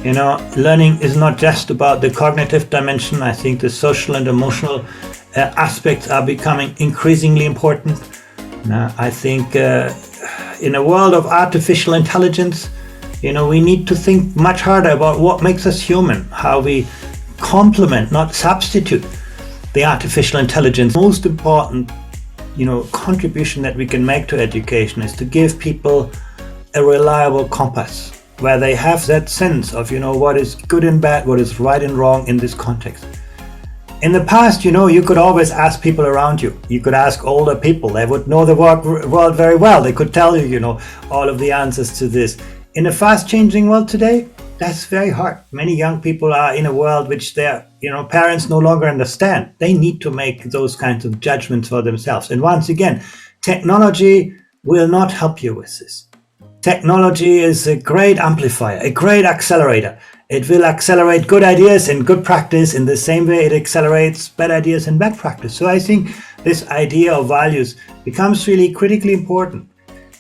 Learning is not just about the cognitive dimension. I think the social and emotional aspects are becoming increasingly important. I think in a world of artificial intelligence, we need to think much harder about what makes us human, how we complement, not substitute, the artificial intelligence. Most important, contribution that we can make to education is to give people a reliable compass, where they have that sense of, what is good and bad, what is right and wrong in this context. In the past, you could always ask people around you. You could ask older people. They would know the world very well. They could tell you, all of the answers to this. In a fast-changing world today, that's very hard. Many young people are in a world which their, parents no longer understand. They need to make those kinds of judgments for themselves. And once again, technology will not help you with this. Technology is a great amplifier, a great accelerator. It will accelerate good ideas and good practice in the same way it accelerates bad ideas and bad practice. So I think this idea of values becomes really critically important.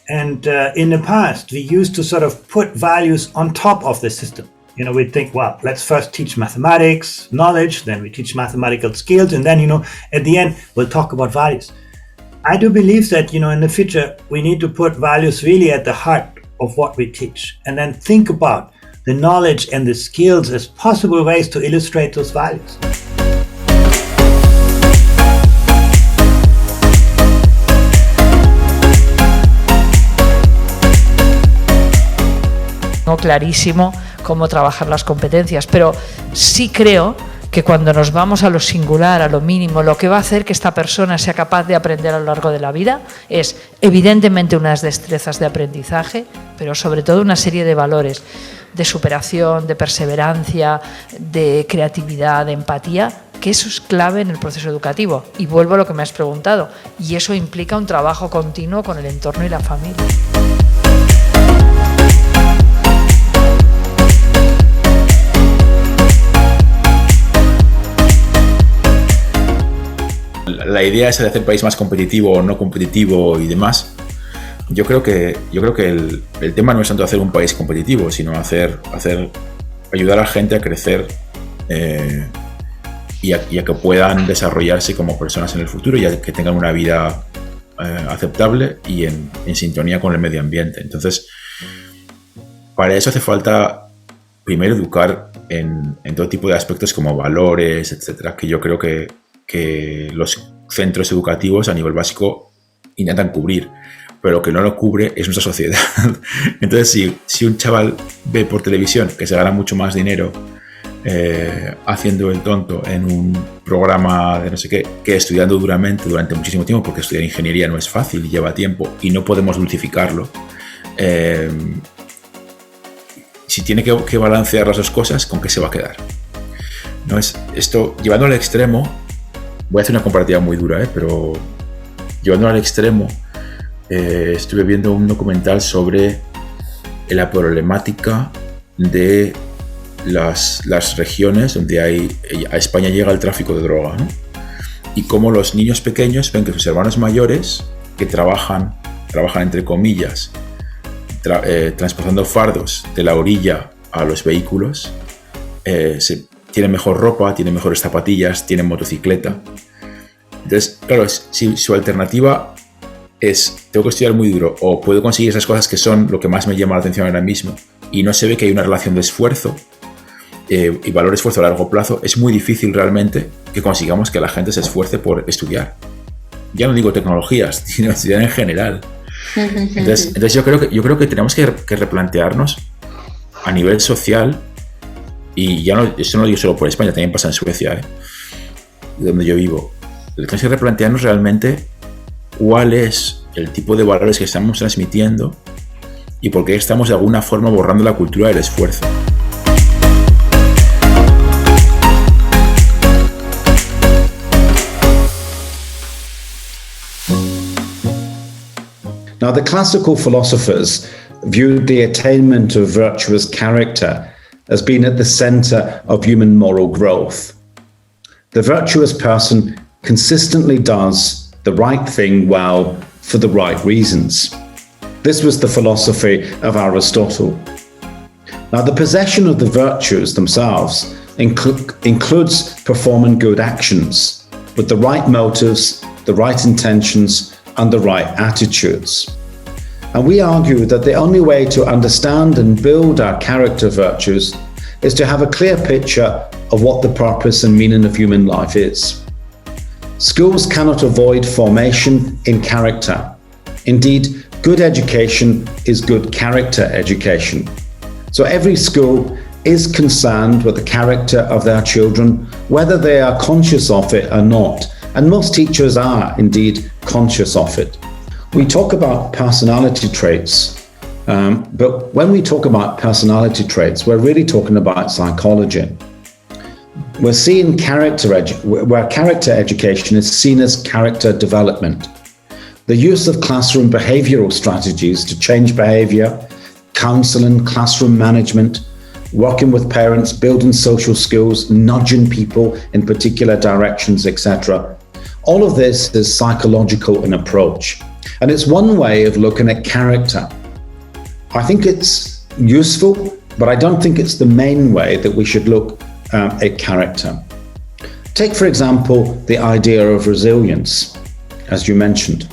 And in the past, we used to sort of put values on top of the system. We'd think, well, let's first teach mathematics, knowledge, then we teach mathematical skills, and then, at the end, we'll talk about values. I do believe that, in the future, we need to put values really at the heart of what we teach, and then think about the knowledge and the skills as possible ways to illustrate those values. No clarísimo cómo trabajar las competencias, pero sí creo que cuando nos vamos a lo singular, a lo mínimo, lo que va a hacer que esta persona sea capaz de aprender a lo largo de la vida es evidentemente unas destrezas de aprendizaje, pero sobre todo una serie de valores de superación, de perseverancia, de creatividad, de empatía, que eso es clave en el proceso educativo. Y vuelvo a lo que me has preguntado, y eso implica un trabajo continuo con el entorno y la familia. La idea esa de hacer el país más competitivo o no competitivo y demás, yo creo que el tema no es tanto hacer un país competitivo, sino ayudar a la gente a crecer y a que puedan desarrollarse como personas en el futuro y a que tengan una vida aceptable y en sintonía con el medio ambiente. Entonces, para eso hace falta primero educar en todo tipo de aspectos como valores, etcétera, que yo creo que los centros educativos a nivel básico intentan cubrir, pero lo que no lo cubre es nuestra sociedad. Entonces, si un chaval ve por televisión que se gana mucho más dinero haciendo el tonto en un programa de no sé qué, que estudiando duramente durante muchísimo tiempo, porque estudiar ingeniería no es fácil y lleva tiempo y no podemos dulcificarlo, si tiene que balancear las dos cosas, ¿con qué se va a quedar? No es esto, llevándolo al extremo. Voy a hacer una comparativa muy dura, pero llevándolo al extremo, estuve viendo un documental sobre la problemática de las regiones donde a España llega el tráfico de droga, ¿no? Y cómo los niños pequeños ven que sus hermanos mayores, que trabajan entre comillas, transportando fardos de la orilla a los vehículos, tienen mejor ropa, tienen mejores zapatillas, tienen motocicleta. Entonces, claro, si su alternativa es tengo que estudiar muy duro o puedo conseguir esas cosas que son lo que más me llama la atención ahora mismo y no se ve que hay una relación de esfuerzo y valor esfuerzo a largo plazo, es muy difícil realmente que consigamos que la gente se esfuerce por estudiar. Ya no digo tecnologías, sino estudiar en general. Entonces yo creo que tenemos que replantearnos a nivel social. Y esto no lo digo solo por España, también pasa en Suecia, donde yo vivo. Tenemos que replantearnos realmente cuál es el tipo de valores que estamos transmitiendo y por qué estamos de alguna forma borrando la cultura del esfuerzo. Now, the classical philosophers viewed the attainment of virtuous character as being at the center of human moral growth. The virtuous person consistently does the right thing well for the right reasons. This was the philosophy of Aristotle. Now, the possession of the virtues themselves includes performing good actions with the right motives, the right intentions, and the right attitudes. And we argue that the only way to understand and build our character virtues is to have a clear picture of what the purpose and meaning of human life is. Schools cannot avoid formation in character. Indeed, good education is good character education. So every school is concerned with the character of their children, whether they are conscious of it or not. And most teachers are indeed conscious of it. We talk about personality traits, but when we talk about personality traits, we're really talking about psychology. We're seeing where character education is seen as character development. The use of classroom behavioral strategies to change behavior, counseling, classroom management, working with parents, building social skills, nudging people in particular directions, etc. All of this is psychological in approach. And it's one way of looking at character. I think it's useful, but I don't think it's the main way that we should look at character. Take, for example, the idea of resilience, as you mentioned.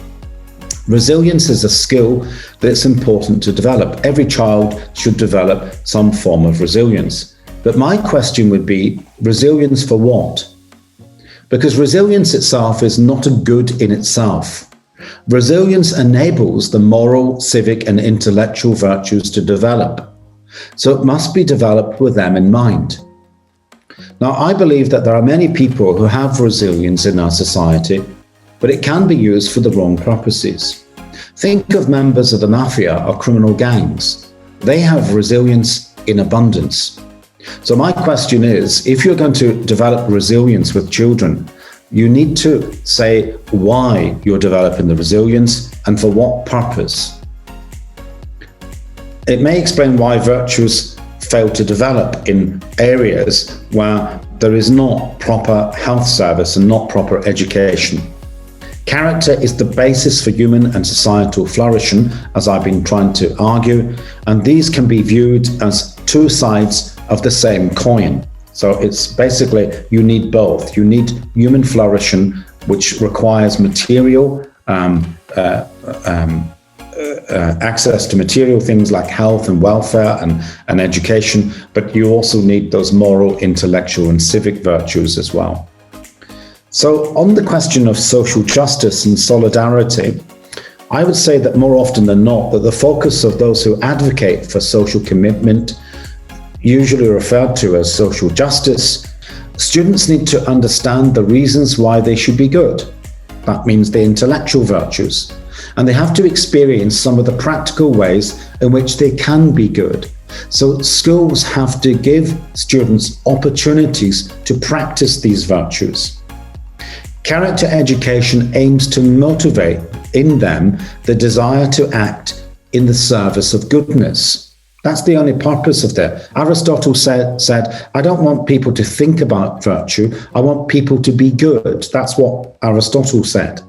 Resilience is a skill that's important to develop. Every child should develop some form of resilience. But my question would be, resilience for what? Because resilience itself is not a good in itself. Resilience enables the moral, civic, and intellectual virtues to develop. So it must be developed with them in mind. Now, I believe that there are many people who have resilience in our society, but it can be used for the wrong purposes. Think of members of the mafia or criminal gangs. They have resilience in abundance. So my question is, if you're going to develop resilience with children, you need to say why you're developing the resilience and for what purpose. It may explain why virtues fail to develop in areas where there is not proper health service and not proper education. Character is the basis for human and societal flourishing, as I've been trying to argue, and these can be viewed as two sides of the same coin. So it's basically, you need both. You need human flourishing, which requires material, access to material things like health and welfare and education, but you also need those moral, intellectual, and civic virtues as well. So on the question of social justice and solidarity, I would say that more often than not, that the focus of those who advocate for social commitment, usually referred to as social justice, students need to understand the reasons why they should be good. That means the intellectual virtues. And they have to experience some of the practical ways in which they can be good. So schools have to give students opportunities to practice these virtues. Character education aims to motivate in them the desire to act in the service of goodness. That's the only purpose of that. Aristotle said, I don't want people to think about virtue, I want people to be good. That's what Aristotle said.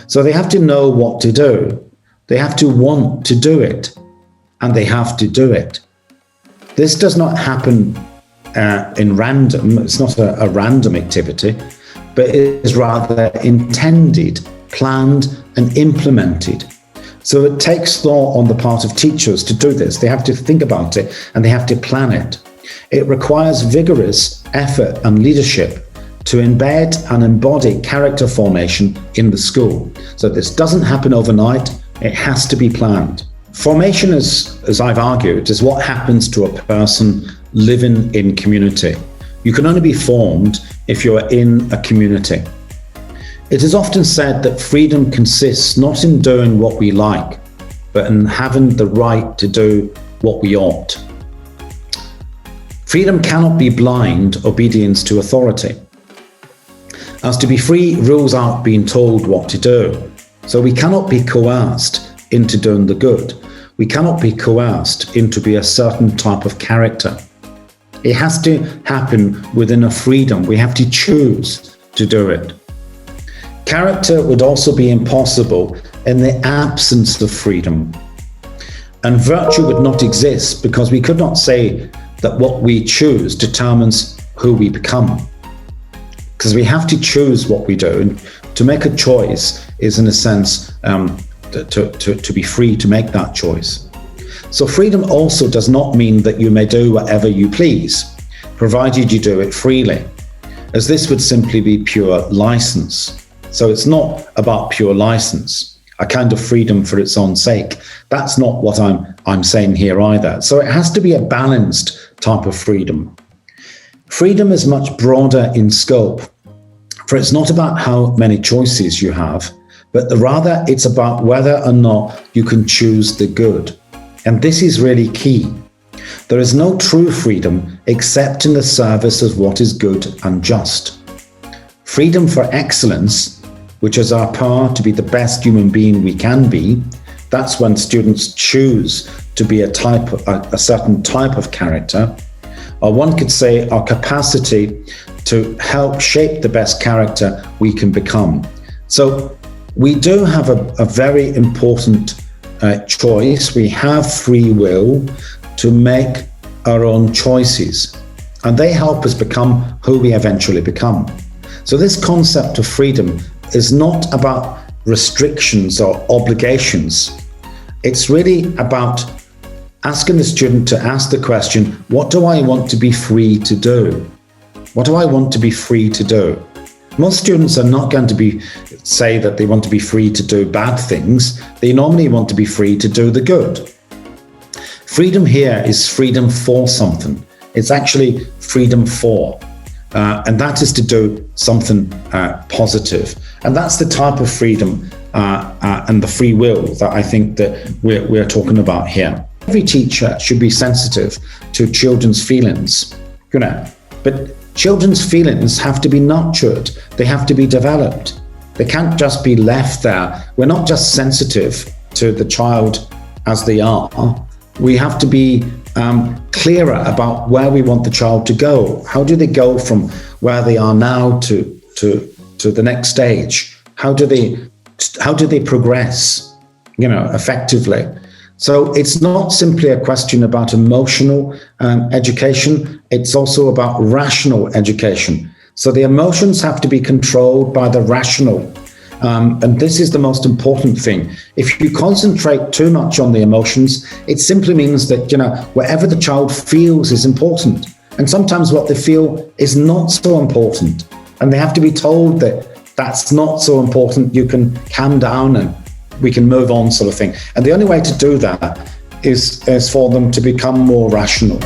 So they have to know what to do. They have to want to do it, and they have to do it. This does not happen in random. It's not a random activity, but it is rather intended, planned, and implemented. So it takes thought on the part of teachers to do this. They have to think about it and they have to plan it. It requires vigorous effort and leadership to embed and embody character formation in the school. So this doesn't happen overnight, it has to be planned. Formation, as I've argued, is what happens to a person living in community. You can only be formed if you're in a community. It is often said that freedom consists not in doing what we like, but in having the right to do what we ought. Freedom cannot be blind obedience to authority. As to be free rules out being told what to do. So we cannot be coerced into doing the good. We cannot be coerced into be a certain type of character. It has to happen within a freedom. We have to choose to do it. Character would also be impossible in the absence of freedom. And virtue would not exist because we could not say that what we choose determines who we become. Because we have to choose what we do. And to make a choice is, in a sense, to be free to make that choice. So freedom also does not mean that you may do whatever you please, provided you do it freely, as this would simply be pure license. So it's not about pure license, a kind of freedom for its own sake. That's not what I'm saying here either. So it has to be a balanced type of freedom. Freedom is much broader in scope, for it's not about how many choices you have, but rather it's about whether or not you can choose the good. And this is really key. There is no true freedom except in the service of what is good and just. Freedom for excellence, which is our power to be the best human being we can be, that's when students choose to be a certain type of character, or one could say our capacity to help shape the best character we can become. So we do have a very important choice. We have free will to make our own choices, and they help us become who we eventually become. So this concept of freedom is not about restrictions or obligations. It's really about asking the student to ask the question, what do I want to be free to do? What do I want to be free to do? Most students are not going to say that they want to be free to do bad things. They normally want to be free to do the good. Freedom here is freedom for something. It's actually freedom for, and that is to do something positive. And that's the type of freedom and the free will that I think that we're talking about here. Every teacher should be sensitive to children's feelings, but children's feelings have to be nurtured. They have to be developed. They can't just be left there. We're not just sensitive to the child as they are. We have to be clearer about where we want the child to go. How do they go from where they are now to the next stage? How do they progress, effectively? So it's not simply a question about emotional education. It's also about rational education. So the emotions have to be controlled by the rational. And this is the most important thing. If you concentrate too much on the emotions, it simply means that, whatever the child feels is important. And sometimes what they feel is not so important. And they have to be told that that's not so important. You can calm down and we can move on, sort of thing. And the only way to do that is for them to become more rational.